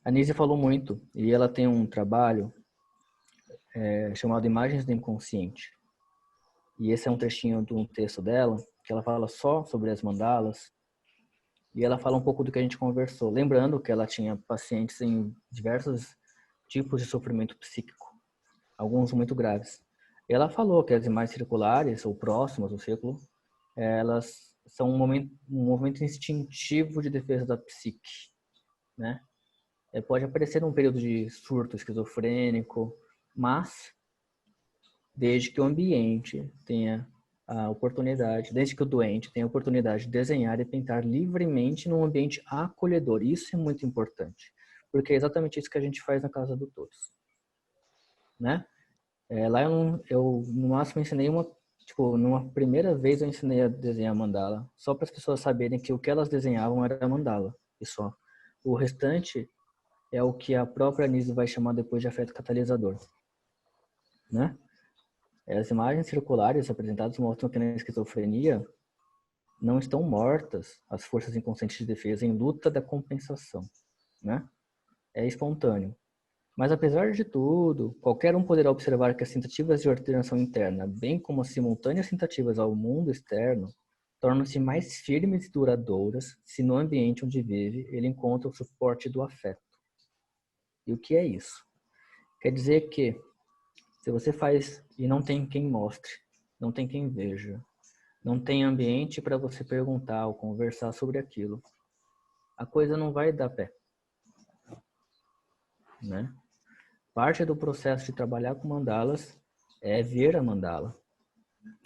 A Nise falou muito e ela tem um trabalho chamado Imagens do Inconsciente. E esse é um trechinho de um texto dela, que ela fala só sobre as mandalas, e ela fala um pouco do que a gente conversou. Lembrando que ela tinha pacientes em diversos tipos de sofrimento psíquico, alguns muito graves. E ela falou que as imagens circulares, ou próximas do círculo, elas são um movimento instintivo de defesa da psique, né? Pode aparecer num período de surto esquizofrênico, mas desde que o ambiente tenha a oportunidade, desde que o doente tenha a oportunidade de desenhar e pintar livremente num ambiente acolhedor. Isso é muito importante, porque é exatamente isso que a gente faz na Casa do Todos, né? Lá eu no máximo ensinei numa primeira vez eu ensinei a desenhar mandala, só para as pessoas saberem que o que elas desenhavam era mandala, e só. O restante é o que a própria Anise vai chamar depois de afeto catalisador, né? As imagens circulares apresentadas mostram que na esquizofrenia não estão mortas as forças inconscientes de defesa em luta da compensação, né? É espontâneo. Mas apesar de tudo, qualquer um poderá observar que as tentativas de ordenação interna, bem como as simultâneas tentativas ao mundo externo, tornam-se mais firmes e duradouras se no ambiente onde vive ele encontra o suporte do afeto. E o que é isso? Quer dizer que se você faz e não tem quem mostre, não tem quem veja, não tem ambiente para você perguntar ou conversar sobre aquilo, a coisa não vai dar pé, né? Parte do processo de trabalhar com mandalas é ver a mandala,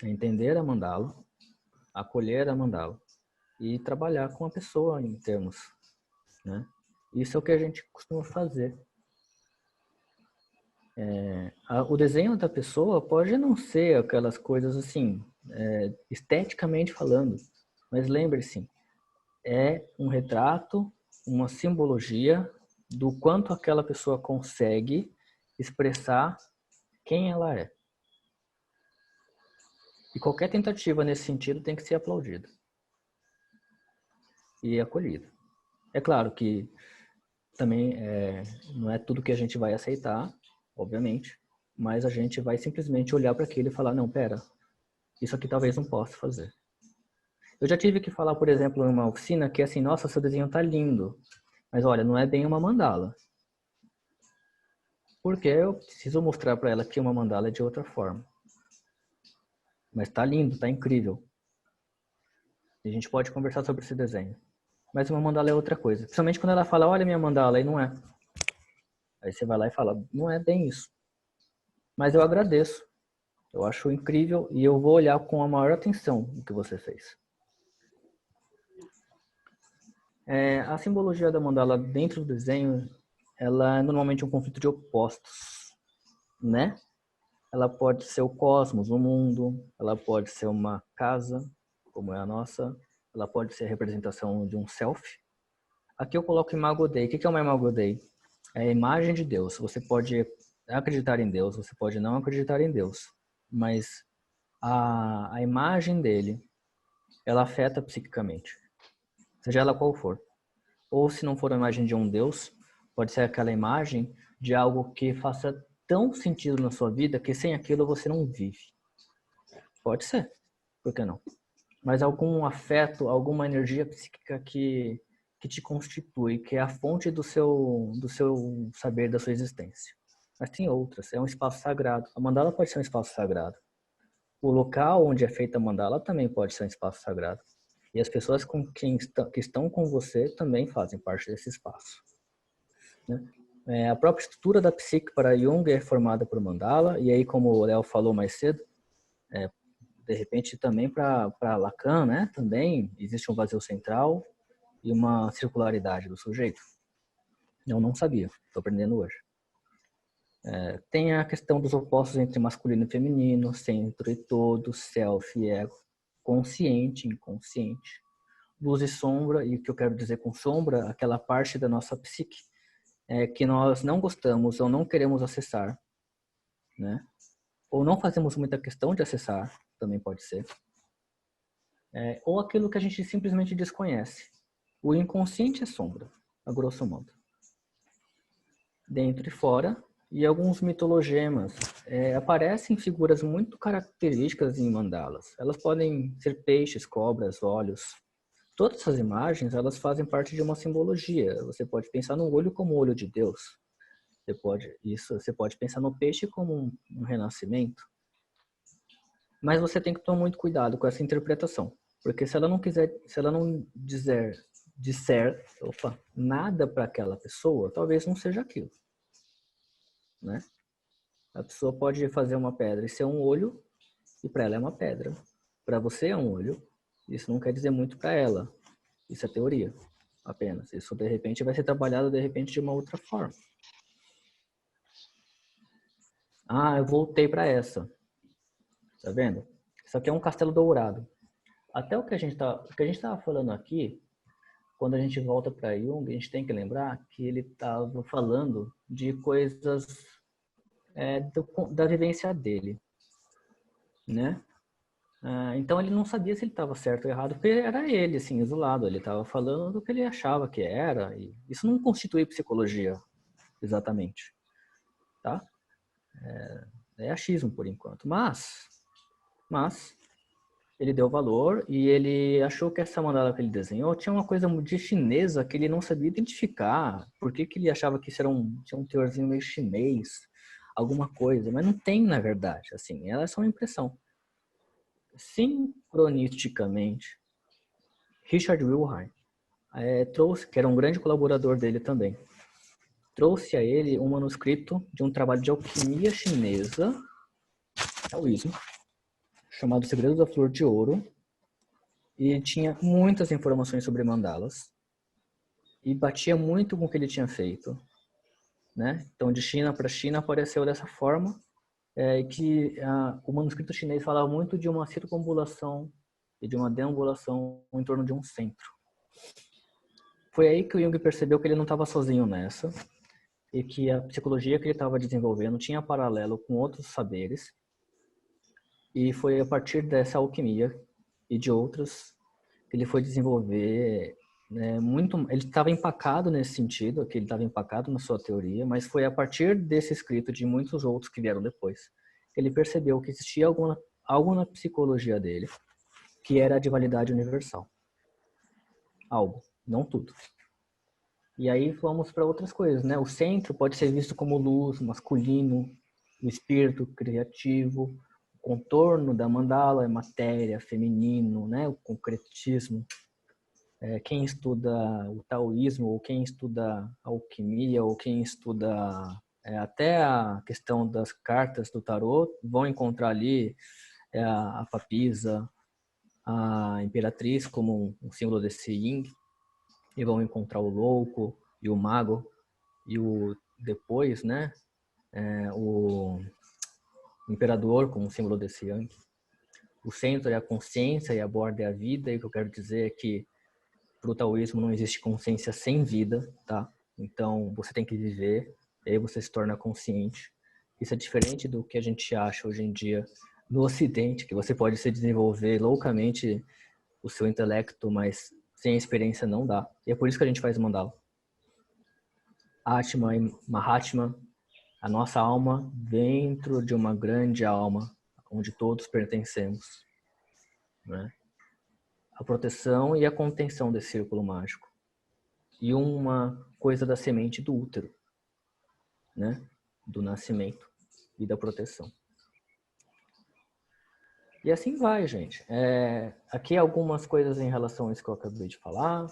é entender a mandala, acolher a mandala e trabalhar com a pessoa em termos, né? Isso é o que a gente costuma fazer. O desenho da pessoa pode não ser aquelas coisas assim, esteticamente falando, mas lembre-se, é um retrato, uma simbologia do quanto aquela pessoa consegue expressar quem ela é. E qualquer tentativa nesse sentido tem que ser aplaudida e acolhida. É claro que também não é tudo que a gente vai aceitar, obviamente, mas a gente vai simplesmente olhar para aquilo e falar, não, pera, isso aqui talvez não possa fazer. Eu já tive que falar, por exemplo, numa oficina que assim, nossa, seu desenho tá lindo, mas olha, não é bem uma mandala. Porque eu preciso mostrar para ela que uma mandala é de outra forma. Mas tá lindo, tá incrível. E a gente pode conversar sobre esse desenho. Mas uma mandala é outra coisa. Principalmente quando ela fala, olha minha mandala, aí não é. Aí você vai lá e fala, não é bem isso. Mas eu agradeço. Eu acho incrível e eu vou olhar com a maior atenção o que você fez. A simbologia da mandala dentro do desenho, ela é normalmente um conflito de opostos, né? Ela pode ser o cosmos, o mundo, ela pode ser uma casa, como é a nossa, ela pode ser a representação de um self. Aqui eu coloco Imago Dei. O que é uma Imago Dei? É a imagem de Deus. Você pode acreditar em Deus, você pode não acreditar em Deus, mas a imagem dele, ela afeta psiquicamente, seja ela qual for. Ou se não for a imagem de um Deus, pode ser aquela imagem de algo que faça tão sentido na sua vida que sem aquilo você não vive. Pode ser, por que não? Mas algum afeto, alguma energia psíquica que te constitui, que é a fonte do seu saber, da sua existência. Mas tem outras, é um espaço sagrado. A mandala pode ser um espaço sagrado. O local onde é feita a mandala também pode ser um espaço sagrado. E as pessoas que estão com você também fazem parte desse espaço, né? A própria estrutura da psique para Jung é formada por mandala, e aí, como o Léo falou mais cedo, de repente também para Lacan, né, também existe um vazio central e uma circularidade do sujeito. Eu não sabia, estou aprendendo hoje. Tem a questão dos opostos entre masculino e feminino, centro e todo, self e ego, consciente e inconsciente, luz e sombra, e o que eu quero dizer com sombra, aquela parte da nossa psique que nós não gostamos ou não queremos acessar, né? Ou não fazemos muita questão de acessar, também pode ser. Ou aquilo que a gente simplesmente desconhece. O inconsciente é sombra, a grosso modo. dentro e fora, e alguns mitologemas. Aparecem figuras muito características em mandalas. Elas podem ser peixes, cobras, olhos. Todas essas imagens, elas fazem parte de uma simbologia. Você pode pensar no olho como o olho de Deus. Você pode pensar no peixe como um renascimento. Mas você tem que tomar muito cuidado com essa interpretação. Porque se ela não disser nada para aquela pessoa, talvez não seja aquilo, né? A pessoa pode fazer uma pedra e ser um olho, e para ela é uma pedra. Para você é um olho, isso não quer dizer muito para ela. Isso é teoria, apenas. Isso, de repente, vai ser trabalhado, de repente, de uma outra forma. Ah, eu voltei para essa. Tá vendo? Isso aqui é um castelo dourado. Até o que a gente estava falando aqui, quando a gente volta para Jung, a gente tem que lembrar que ele estava falando de coisas da vivência dele, né? Então ele não sabia se ele estava certo ou errado, porque era ele, assim, isolado. Ele estava falando do que ele achava que era. E isso não constitui psicologia, exatamente, tá? É achismo por enquanto. Mas ele deu valor e ele achou que essa mandala que ele desenhou tinha uma coisa de chinesa que ele não sabia identificar. Por que ele achava que isso tinha um teorzinho meio chinês, alguma coisa. Mas não tem, na verdade, assim, ela é só uma impressão. Sincronisticamente, Richard Wilhelm trouxe, que era um grande colaborador dele também, trouxe a ele um manuscrito de um trabalho de alquimia chinesa, taoísmo, chamado Segredos da Flor de Ouro, e tinha muitas informações sobre mandalas, e batia muito com o que ele tinha feito, né? Então, de China para China apareceu dessa forma, que o manuscrito chinês falava muito de uma circunambulação e de uma deambulação em torno de um centro. Foi aí que o Jung percebeu que ele não estava sozinho nessa, e que a psicologia que ele estava desenvolvendo tinha paralelo com outros saberes, e foi a partir dessa alquimia e de outros que ele foi desenvolver ele estava empacado nesse sentido, que ele estava empacado na sua teoria, mas foi a partir desse escrito de muitos outros que vieram depois que ele percebeu que existia algo na psicologia dele que era de validade universal. Algo, não tudo. E aí vamos para outras coisas, né? O centro pode ser visto como luz, masculino, o espírito criativo, o contorno da mandala é matéria, feminino, né? O concretismo. Quem estuda o taoísmo, ou quem estuda a alquimia, ou quem estuda até a questão das cartas do tarô, vão encontrar ali a papisa, a imperatriz como um símbolo desse yin, e vão encontrar o louco e o mago, e o depois, né, o imperador como um símbolo desse yang. O centro é a consciência e a borda é a vida, e o que eu quero dizer é que para o taoísmo não existe consciência sem vida, tá? Então você tem que viver, e aí você se torna consciente. Isso é diferente do que a gente acha hoje em dia no Ocidente, que você pode se desenvolver loucamente o seu intelecto, mas sem experiência não dá. E é por isso que a gente faz mandala. Atma e Mahatma, a nossa alma dentro de uma grande alma, onde todos pertencemos, né? A proteção e a contenção desse círculo mágico. E uma coisa da semente do útero, né? Do nascimento e da proteção. E assim vai, gente. Aqui algumas coisas em relação a isso que eu acabei de falar,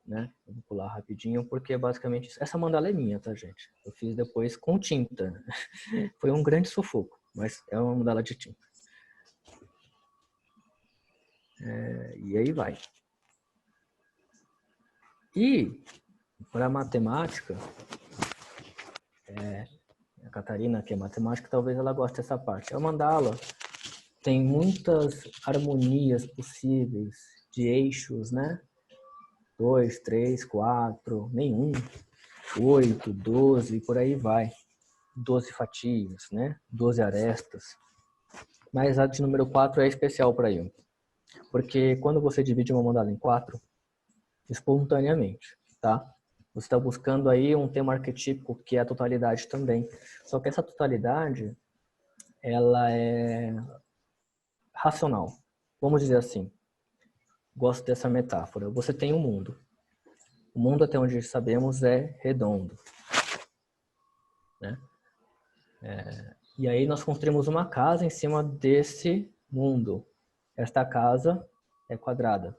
né? Eu vou pular rapidinho, porque basicamente essa mandala é minha, tá, gente? Eu fiz depois com tinta. Foi um grande sufoco, mas é uma mandala de tinta. E aí vai. E para matemática, a Catarina, que é matemática, talvez ela goste dessa parte. A mandala tem muitas harmonias possíveis de eixos, né? 2, 3, 4, nenhum, 8, 12, por aí vai. 12 fatias, né? 12 arestas. Mas a de número 4 é especial para Jung. Porque quando você divide uma mandala em 4, espontaneamente, tá? Você está buscando aí um tema arquetípico que é a totalidade também. Só que essa totalidade, ela é racional. Vamos dizer assim. Gosto dessa metáfora. Você tem um mundo. O mundo, até onde sabemos, é redondo, né? E aí nós construímos uma casa em cima desse mundo. Esta casa é quadrada.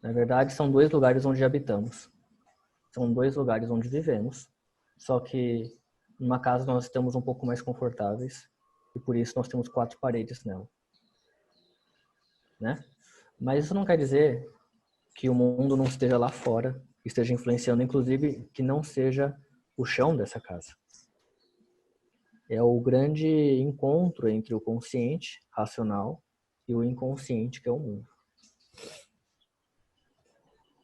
Na verdade, são dois lugares onde habitamos. São dois lugares onde vivemos. Só que numa casa nós estamos um pouco mais confortáveis e por isso nós temos 4 paredes nela, né? Mas isso não quer dizer que o mundo não esteja lá fora, esteja influenciando, inclusive que não seja o chão dessa casa. É o grande encontro entre o consciente, racional, e o inconsciente, que é o mundo.